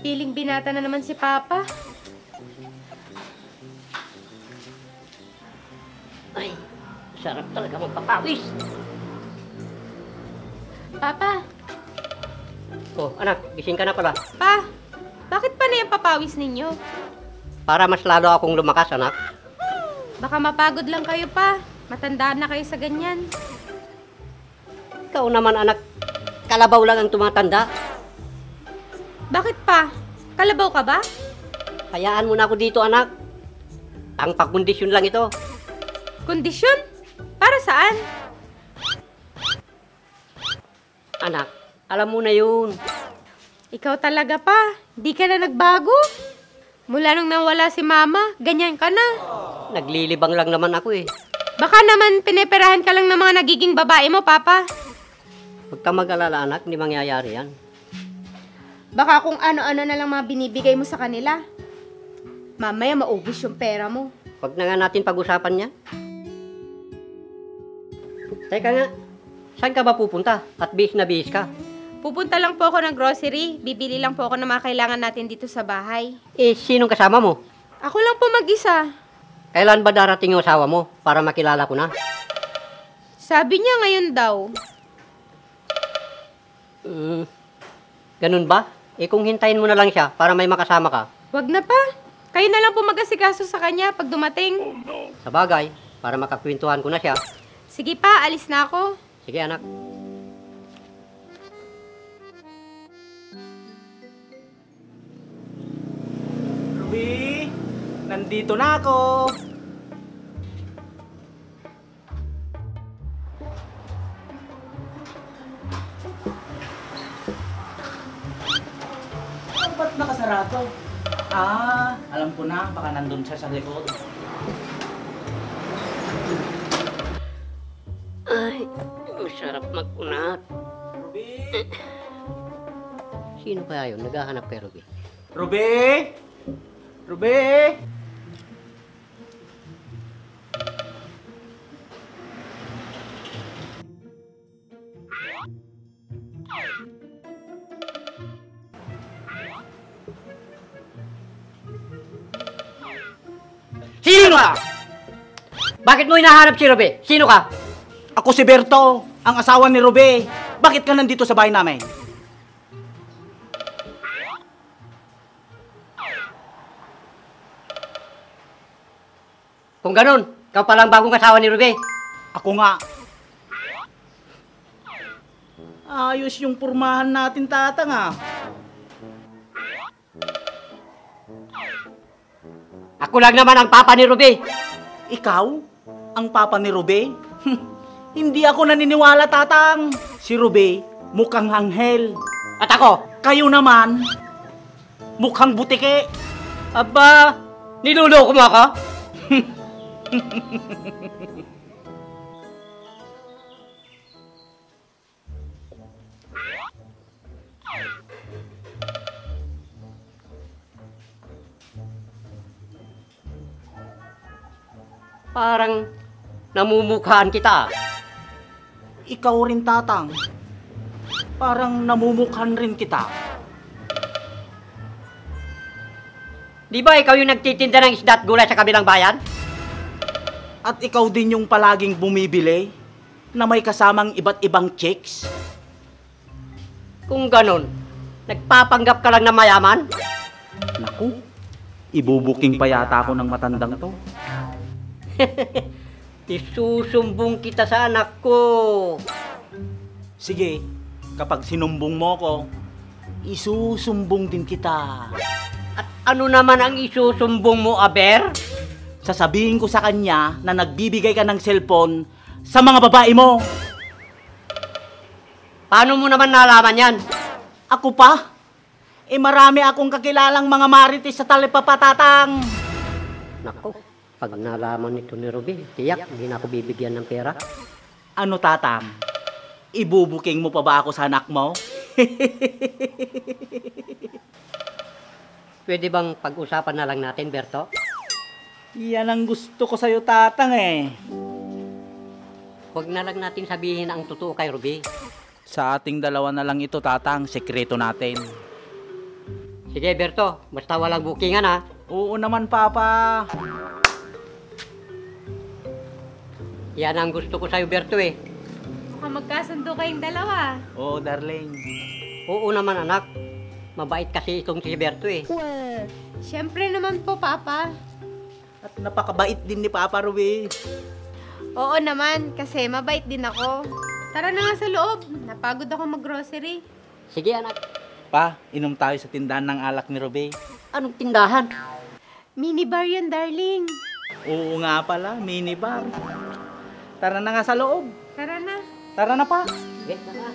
Piling binata na naman si Papa. Ay, sarap talaga magpapawis. Papa! Oh, anak, gising ka na pala. Pa! Bakit pa na yung papawis ninyo? Para mas lalo akong lumakas, anak. Baka mapagod lang kayo pa. Matandaan na kayo sa ganyan. Ikaw naman, anak, kalabaw lang ang tumatanda. Bakit pa? Kalabaw ka ba? Hayaan mo na ako dito, anak. Ang pagkondisyon lang ito. Kondisyon? Para saan? Anak, alam mo na yun. Ikaw talaga pa. Di ka na nagbago. Mula nung nawala si Mama, ganyan ka na. Naglilibang lang naman ako eh. Baka naman pineperahan ka lang ng mga nagiging babae mo, Papa. Huwag ka mag-alala, anak. Hindi mangyayari yan. Baka kung ano-ano na lang mga binibigay mo sa kanila. Mamaya maubos yung pera mo. Huwag na nga natin pag-usapan yan. Teka nga, saan ka ba pupunta? At bihis na bihis ka. Pupunta lang po ako ng grocery. Bibili lang po ako ng mga kailangan natin dito sa bahay. Eh, sinong kasama mo? Ako lang po mag-isa. Kailan ba darating yung asawa mo para makilala ko na? Sabi niya ngayon daw. Ganun ba? Eh kung hintayin mo na lang siya para may makasama ka. Wag na pa. Kayo na lang po mag-asikaso sa kanya pag dumating. Sa bagay, para makakwentuhan ko na siya. Sige pa, alis na ako. Sige anak. Ruby, nandito na ako. Ba't nakasarado? Alam ko na, baka nandun siya sa likod. Ay, masarap mag-unat. Ruby! Sino kaya yun? Naghahanap kay Ruby. Ruby! Ruby! Sino ka? Bakit mo hinahanap si Ruby? Sino ka? Ako si Berto, ang asawa ni Ruby. Bakit ka nandito sa bahay namin? Kung ganun, ikaw palang bagong asawa ni Ruby. Ako nga. Ayos yung pormahan natin, tatang ah. Ako lang naman ang papa ni Ruby. Ikaw? Ang papa ni Ruby? Hindi ako naniniwala, tatang. Si Ruby, mukhang anghel. At ako? Kayo naman, mukhang butike. Aba, niluloko mo ako? Parang namumukhaan kita. Ikaw rin, tatang. Parang namumukhan rin kita. Di ba ikaw yung nagtitinda ng isda at gulay sa kabilang bayan? At ikaw din yung palaging bumibili na may kasamang iba't ibang chicks. Kung ganun, nagpapanggap ka lang na mayaman? Naku, ibubuking pa yata ako ng matandang to. Isusumbong kita sa anak ko. Sige, kapag sinumbong mo ko, isusumbong din kita. At ano naman ang isusumbong mo, Aber? Sasabihin ko sa kanya na nagbibigay ka ng cellphone sa mga babae mo. Paano mo naman nalaman yan? Ako pa? Eh marami akong kakilalang mga marites sa Talipapatatang. Nako, pag nalaman nito ni Ruby, tiyak, hindi na ako bibigyan ng pera. Ano, tatang? Ibubuking mo pa ba ako sa anak mo? Pwede bang pag-usapan na lang natin, Berto? Yan ang gusto ko sa'yo, tatang eh. Huwag na lang natin sabihin ang totoo kay Ruby. Sa ating dalawa na lang ito, tatang. Sekreto natin. Sige, Berto. Basta walang bookingan, ha? Oo naman, Papa. Yan ang gusto ko sa'yo, Berto, eh. Mukhang magkasundo kayong dalawa. Oo, darling. Oo naman, anak. Mabait kasi itong si Berto, eh. Siyempre naman po, Papa. At napakabait din ni Papa Ruby. Oo naman, kasi mabait din ako. Tara na nga sa loob. Napagod ako mag-grocery. Sige, anak. Pa, inom tayo sa tindahan ng alak ni Ruby. Anong tindahan? Minibar yun, darling. Oo nga pala, minibar. Tara na nga sa loob. Tara na. Tara na, pa. Sige, tara.